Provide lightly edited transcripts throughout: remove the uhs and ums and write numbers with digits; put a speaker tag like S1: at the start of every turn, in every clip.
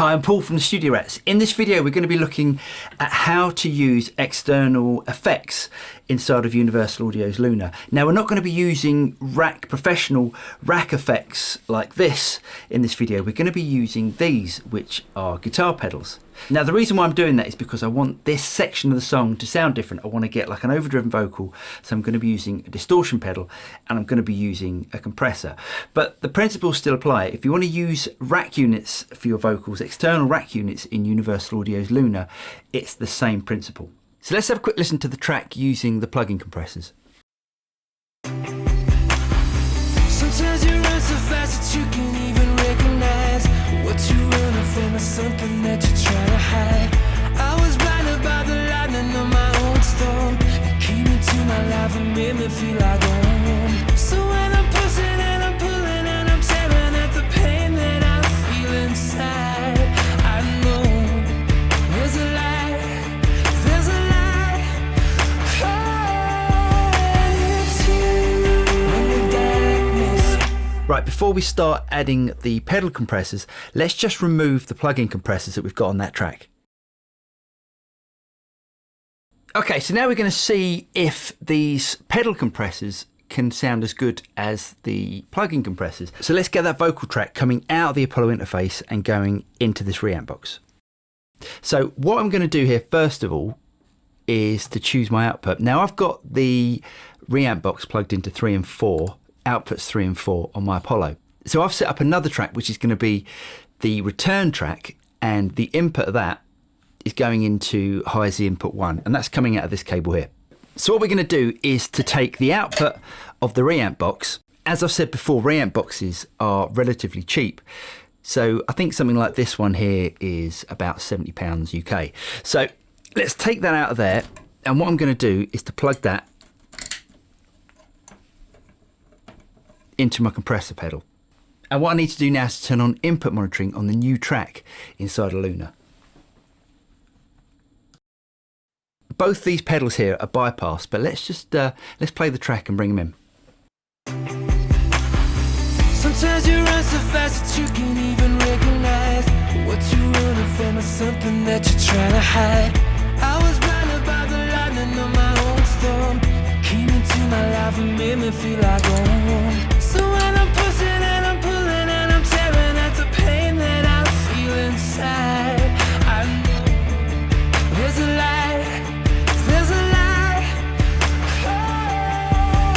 S1: Hi, I'm Paul from the Studio Rats. In this video, we're going to be looking at how to use external effects inside of Universal Audio's Luna. Now, we're not going to be using professional rack effects like this in this video. We're going to be using these, which are guitar pedals. Now, the reason why I'm doing that is because I want this section of the song to sound different. I want to get like an overdriven vocal, so I'm going to be using a distortion pedal and I'm going to be using a compressor. But the principles still apply. If you want to use rack units for your vocals, external rack units in Universal Audio's Luna, it's the same principle. So let's have a quick listen to the track using the plug-in compressors.
S2: Sometimes you run so fast that you can't even recognize what you're running from is something that you're trying to hide. I was blinded by the lightning of my own storm. It came into my life and made me feel like home. So when I'm pushing and I'm pulling and I'm tearing at the pain that I feel inside, I know there's a light, there's a light. Oh, it's you in the darkness.
S1: Right, before we start adding the pedal compressors, let's just remove the plug-in compressors that we've got on that track. Okay, so now we're going to see if these pedal compressors can sound as good as the plug-in compressors. So let's get that vocal track coming out of the Apollo interface and going into this reamp box. So what I'm going to do here first of all is to choose my output. Now I've got the reamp box plugged into 3 and 4, outputs 3 and 4 on my Apollo. So I've set up another track which is going to be the return track, and the input of that is going into high Z input 1, and that's coming out of this cable here. So what we're going to do is to take the output of the reamp box. As I've said before, reamp boxes are relatively cheap. So I think something like this one here is about £70 UK. So let's take that out of there, and what I'm going to do is to plug that into my compressor pedal. And what I need to do now is to turn on input monitoring on the new track inside of Luna. Both these pedals here are bypassed, but let's just let's play the track and bring them in.
S2: Sometimes you run so fast that you can't even recognize what you're running from is something that you're trying to hide. I was blinded by the lightning of my own storm. Came into my life and made me feel like home. So when I'm pushing and I'm pulling and I'm tearing at the pain that I feel inside, I know there's a light, there's a light. Oh,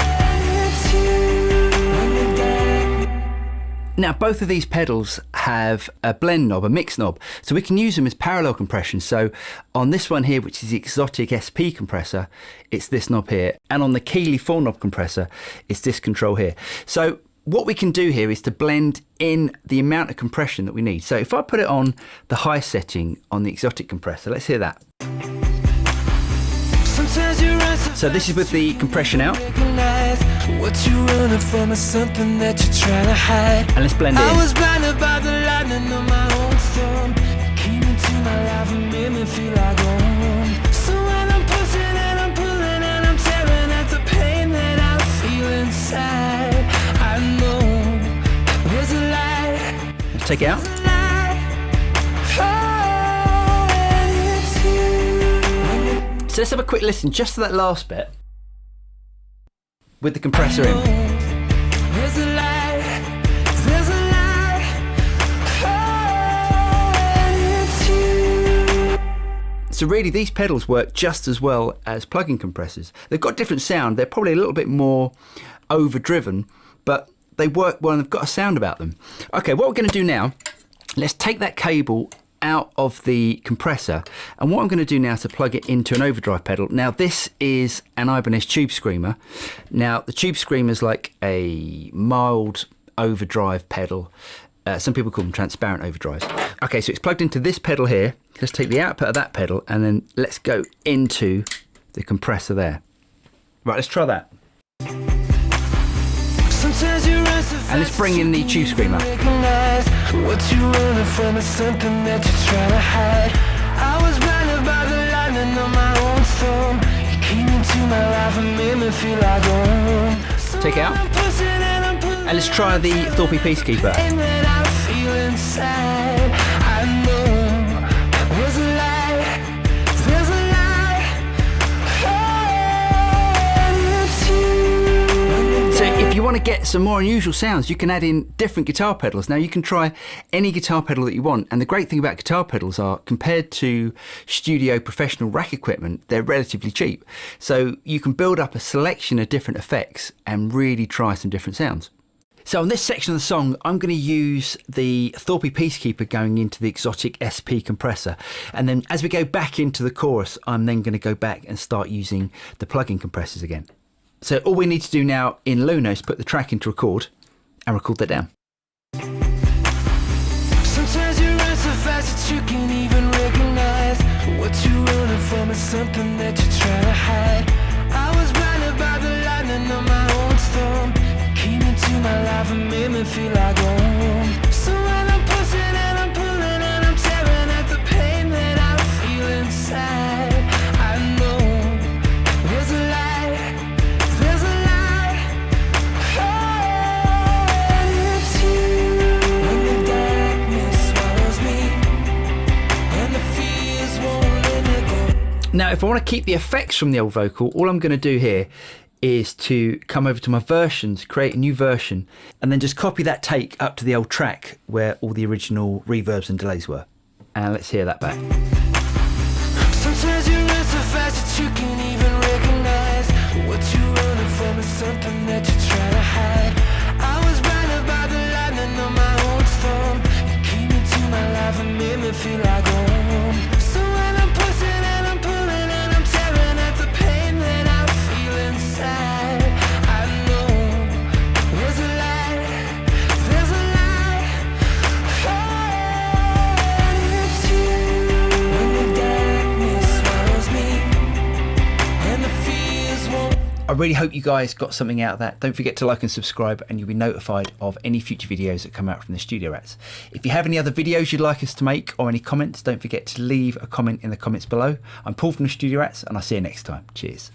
S2: it's you in the dark.
S1: Now both of these pedals have a blend knob, a mix knob, so we can use them as parallel compression. So on this one here, which is the Exotic SP compressor, it's this knob here, and on the Keeley 4 knob compressor, it's this control here. So what we can do here is to blend in the amount of compression that we need. So if I put it on the high setting on the Exotic compressor, let's hear that. So this is with the compression out.
S2: What you running from is something that you're trying to hide.
S1: And let's blend it in.
S2: I was blinded by the lightning of my own storm. Came into my life and made me feel like home. So when I'm pushing and I'm pulling and I'm tearing at the pain that I feel inside, I know there's a light.
S1: Let's take it out. So let's have a quick listen just to that last bit with the compressor in.
S2: There's a light, there's a light. Oh, it's you.
S1: So really these pedals work just as well as plug-in compressors. They've got different sound, they're probably a little bit more overdriven, but they work well and they've got a sound about them. Okay, what we're going to do now, let's take that cable out of the compressor, and what I'm going to do now is to plug it into an overdrive pedal. Now this is an Ibanez tube screamer. Now the tube screamer is like a mild overdrive pedal. Some people call them transparent overdrives. Okay, so it's plugged into this pedal here. Let's take the output of that pedal and then let's go into the compressor there. Right, let's try that. And let's bring in the tube screamer.
S2: What you running from is something that you're trying to hide. I was blinded by the lightning of my own storm. You came into my life and made me feel like home.
S1: Take it out. And let's try the Thorpe Peacekeeper.
S2: I know
S1: want to get some more unusual sounds, you can add in different guitar pedals. Now you can try any guitar pedal that you want, and the great thing about guitar pedals are, compared to studio professional rack equipment, they're relatively cheap. So you can build up a selection of different effects and really try some different sounds. So on this section of the song, I'm going to use the Thorpe Peacekeeper going into the Exotic SP compressor. And then as we go back into the chorus, I'm then going to go back and start using the plug-in compressors again. So all we need to do now in Luna is put the track into record and record that down.
S2: Sometimes you run so fast that you can't even recognize what you're running from is something that you're trying to hide. I was blinded by the lightning of my own storm. Came into my life and made me feel like home. So when I'm pushing and I'm pulling and I'm tearing at the pain that I feel inside, I know there's a light, there's a light. Oh, it's you. When the darkness swallows me and the fears won't let me go.
S1: Now, if I want to keep the effects from the old vocal, all I'm going to do here is to come over to my versions, create a new version, and then just copy that take up to the old track where all the original reverbs and delays were. And let's hear that back.
S2: Sometimes you run so fast that you can't even recognize what you're running from is something that you're trying to hide. I was blinded by the lightning of my own storm. You came into my life and made me feel like home. So when I'm pushing and I'm pulling and I'm tearing at the pain that I feel inside, I know there's a light, there's a light. Oh, it's you. When the darkness swallows me and the fears won't.
S1: I really hope you guys got something out of that. Don't forget to like and subscribe, and you'll be notified of any future videos that come out from the Studio Rats. If you have any other videos you'd like us to make or any comments, don't forget to leave a comment in the comments below. I'm Paul from the Studio Rats, and I'll see you next time. Cheers.